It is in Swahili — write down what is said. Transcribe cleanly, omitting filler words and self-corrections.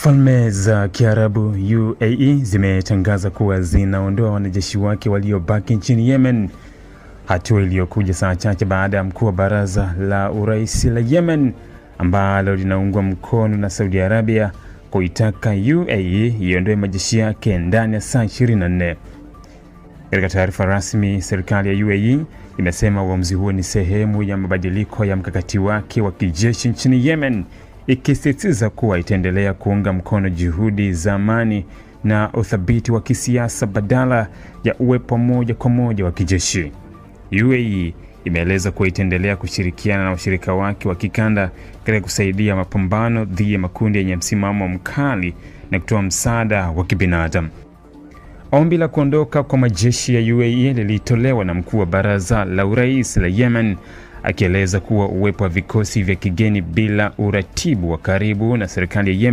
Falme za Kiarabu UAE zimetangaza kuwa zinaondoa wanajeshi wake waliobaki nchini Yemen, hatua iliyokuja saa chache baada ya mkuu wa baraza la urais la Yemen ambalo linaungwa mkono na Saudi Arabia kuitaka UAE iondoe majeshi yake ndani ya saa 24. Katika taarifa rasmi, serikali ya UAE imesema uamuzi huo ni sehemu ya mabadiliko ya mkakati wake wa kijeshi nchini Yemen, ikisisitiza kuwa itaendelea kuunga mkono juhudi za amani na uthabiti wa kisiasa badala ya uwepo moja kwa moja wa kijeshi. UAE imeeleza kuwa itaendelea kushirikiana na washirika wake wa kikanda katika kusaidia mapambano dhidi ya makundi yenye msimamo mkali na kutoa msaada wa kibinadamu. Ombi la kuondoka kwa majeshi ya UAE lilitolewa na mkuu wa baraza la urais la Yemen, akieleza kuwa uwepo wa vikosi vya kigeni bila uratibu wa karibu na serikali ya Yemen